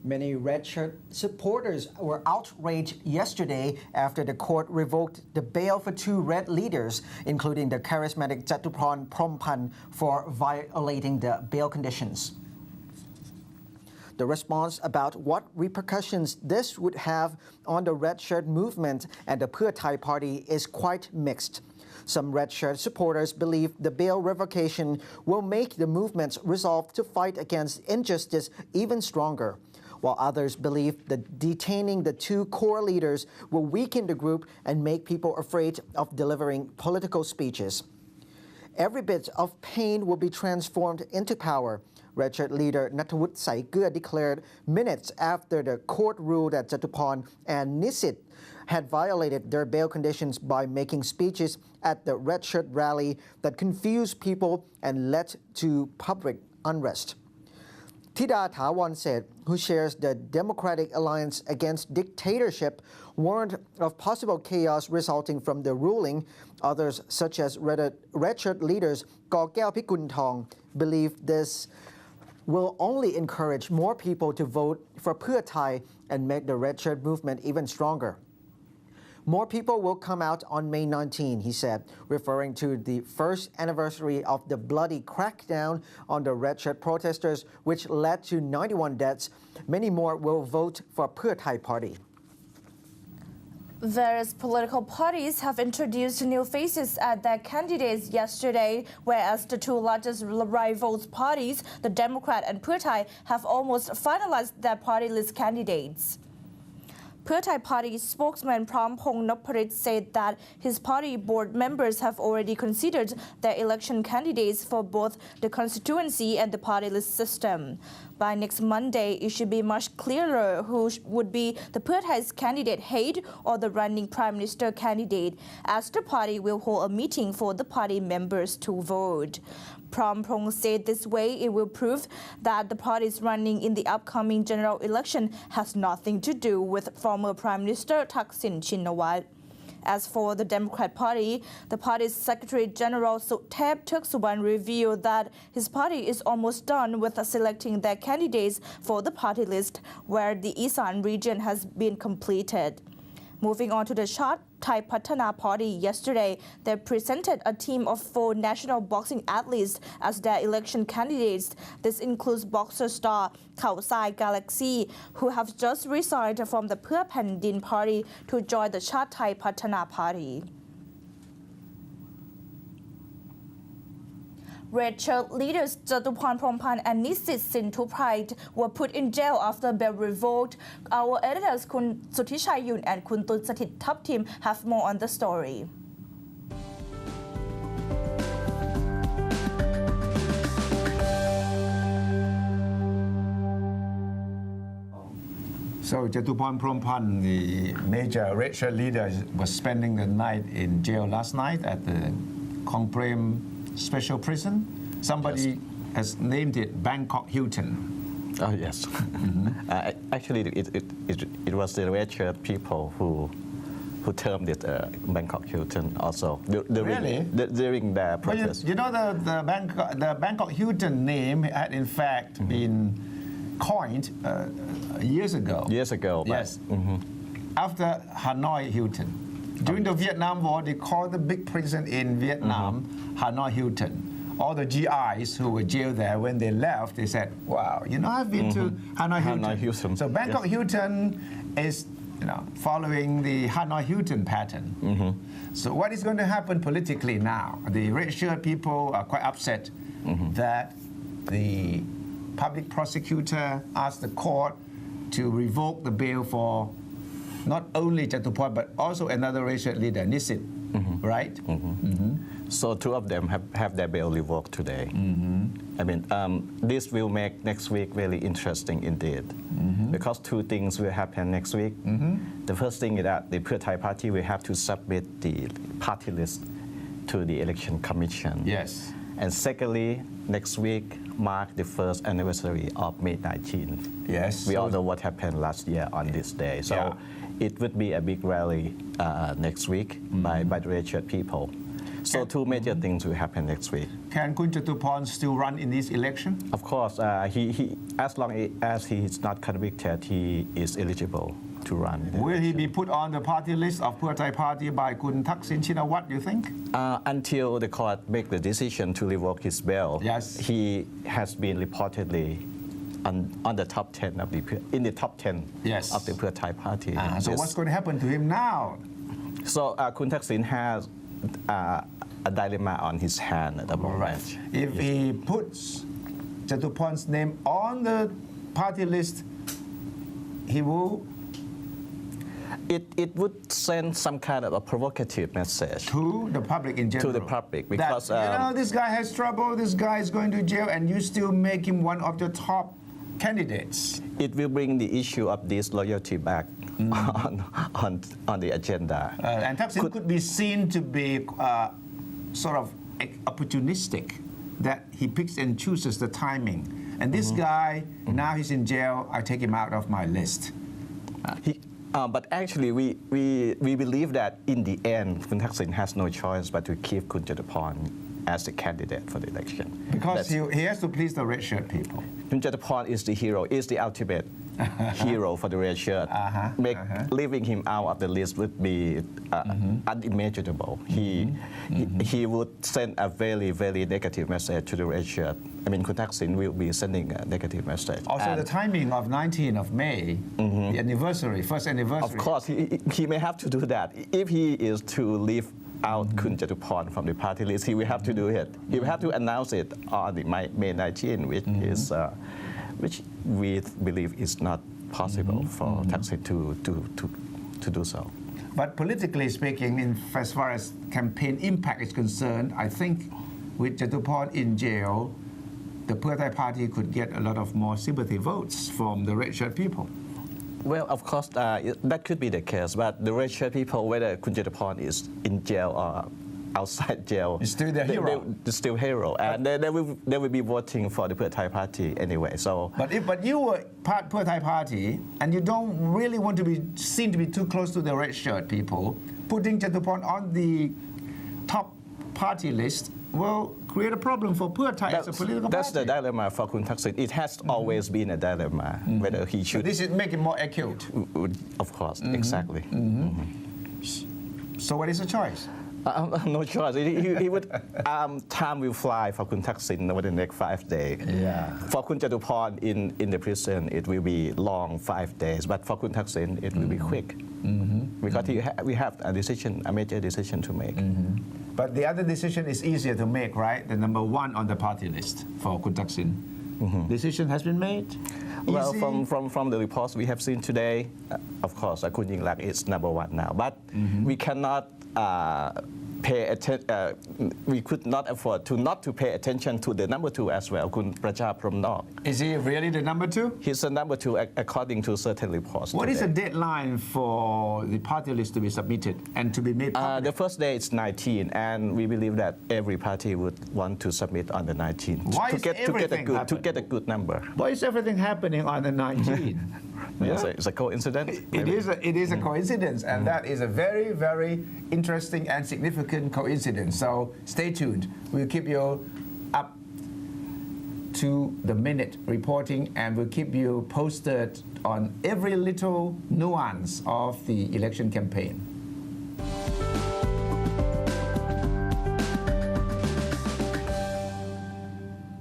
Many red shirt supporters were outraged yesterday after the court revoked the bail for two red leaders, including the charismatic Jatuporn Prompan, for violating the bail conditions. The response about what repercussions this would have on the red shirt movement and the Pheu Thai party is quite mixed. Some red shirt supporters believe the bail revocation will make the movement's resolve to fight against injustice even stronger, while others believe that detaining the two core leaders will weaken the group and make people afraid of delivering political speeches. Every bit of pain will be transformed into power, Red Shirt leader Nattawut Saikia declared minutes after the court ruled that Jatuporn and Nisit had violated their bail conditions by making speeches at the Red Shirt rally that confused people and led to public unrest. Thida Thawan, who shares the Democratic Alliance Against Dictatorship, warned of possible chaos resulting from the ruling. Others, such as Red Shirt leaders Kaw Kaew Pikuntong, believe this will only encourage more people to vote for Pheu Thai and make the Red Shirt movement even stronger. More people will come out on May 19, he said, referring to the first anniversary of the bloody crackdown on the Red Shirt protesters, which led to 91 deaths. Many more will vote for Pheu Thai party. Various political parties have introduced new faces as their candidates yesterday, whereas the two largest rivals parties, the Democrat and Pheu Thai, have almost finalized their party list candidates. Pheu Thai party spokesman Prampong Nopparit said that his party board members have already considered their election candidates for both the constituency and the party list system. By next Monday, it should be much clearer who would be the Pheu Thai's candidate head or the running prime minister candidate, as the party will hold a meeting for the party members to vote. Prampong said this way it will prove that the parties running in the upcoming general election has nothing to do with former Prime Minister Thaksin Shinawatra. As for the Democrat Party, the party's Secretary General Suthep Thauksuban revealed that his party is almost done with selecting their candidates for the party list, where the Isan region has been completed. Moving on to the Chart Thai Patana Party yesterday, they presented a team of 4 national boxing athletes as their election candidates. This includes boxer star Khawsai Galaxy, who have just resigned from the Pheu Pandin Party to join the Chart Thai Patana Party. Red Shirt leaders Jatuporn Prompan and Nisit Sintupride were put in jail after bail revoked. Our editors Kun Suthichai Yun and Kun Tun Sathit Thaptim have more on the story. So Jatuporn Prompan, the major Red Shirt leader, was spending the night in jail last night at the Khong Prem Special Prison. Somebody has named it Bangkok Hilton. Oh yes. Actually, it was the Red Shirt people who termed it Bangkok Hilton also during their protest. You know the Bangkok Hilton name had in fact been coined years ago. Yes. After Hanoi Hilton. During the Vietnam War, they called the big prison in Vietnam Hanoi Hilton. All the GIs who were jailed there, when they left, they said, wow, I've been to Hanoi Hilton. So Bangkok Hilton is following the Hanoi Hilton pattern. So what is going to happen politically now? The Red Shirt people are quite upset that the public prosecutor asked the court to revoke the bail for not only Jatuporn but also another Red Shirt leader, Nisit, right? So 2 of them have their bail revoked today. I mean, this will make next week really interesting indeed, because 2 things will happen next week. The first thing is that the Pheu Thai party will have to submit the party list to the election commission. Yes. And secondly, next week mark the first anniversary of May 19. Yes. We all know what happened last year on this day. So it would be a big rally next week by the Red Shirt people. So two major things will happen next week. Can Kun Jatuporn still run in this election? Of course, he as long as he is not convicted, he is eligible to run. Will he be put on the party list of Pheu Thai Party by Kun Thaksin Shinawatra, do you think? Until the court make the decision to revoke his bail, yes. He has been reportedly on the top 10 of in the top 10 yes. of the Pheu Thai Party. So what's going to happen to him now? So Kun Thaksin has a dilemma on his hand at the moment. Right. If he puts Jatuporn's name on the party list, he will. It would send some kind of a provocative message to the public in general. To the public, because that, this guy has trouble. This guy is going to jail, and you still make him one of the top candidates. It will bring the issue of disloyalty back on the agenda. And Thaksin could be seen to be sort of opportunistic, that he picks and chooses the timing. And this guy, now he's in jail, I take him out of my list. But actually, we believe that in the end, Kun Thaksin has no choice but to keep Kun Jatuporn as the candidate for the election. Because he has to please the red shirt people. Kun Jatuporn is the hero, is the ultimate hero for the red shirt. Leaving him out of the list would be unimaginable. He would send a very, very negative message to the red shirt. I mean, Kun Thaksin will be sending a negative message. Also, the timing of 19th of May, the anniversary, first anniversary. Of course, he may have to do that. If he is to leave out Kun Jatuporn from the party list, he will have to do it. He will have to announce it on the May 19th, which we believe is not possible for Thaksin to do so. But politically speaking, as far as campaign impact is concerned, I think with Jatuporn in jail, the Pheu Thai Party could get a lot of more sympathy votes from the red shirt people. Well, of course, that could be the case, but the red shirt people, whether Kun Jatuporn is in jail or outside jail, is still the hero. They're still hero, and they will be voting for the Pheu Thai Party anyway. So, but you were part Pheu Thai Party, and you don't really want to be seen to be too close to the red shirt people, putting Jatuporn on the top party list will create a problem for Pheu Thai as a political That's party. the dilemma for Kun Thaksin. It has always been a dilemma whether he should. But this is make it more acute. Of course, exactly. So what is the choice? No choice. He would. Time will fly for Kun Thaksin over the next 5 days. Yeah. For Kun Jatuporn in the prison, it will be long 5 days. But for Kun Thaksin, it will be quick. Because we have a major decision to make. But the other decision is easier to make, right? The number one on the party list for Kun Thaksin. Decision has been made. Well, from the reports we have seen today, of course, Kun Yingluck is number one now. But we cannot pay attention. We could not afford not to pay attention to the number two as well, Kun Pracha Promnok. Is he really the number two? He's the number two according to certain reports. What is the deadline for the party list to be submitted and to be made public? The first day is 19, and we believe that every party would want to submit on the 19th to get a good number. Why is everything happening on the 19th? It's a coincidence. It is a coincidence, and that is a very, very interesting and significant coincidence. So stay tuned. We'll keep you up to the minute reporting, and we'll keep you posted on every little nuance of the election campaign.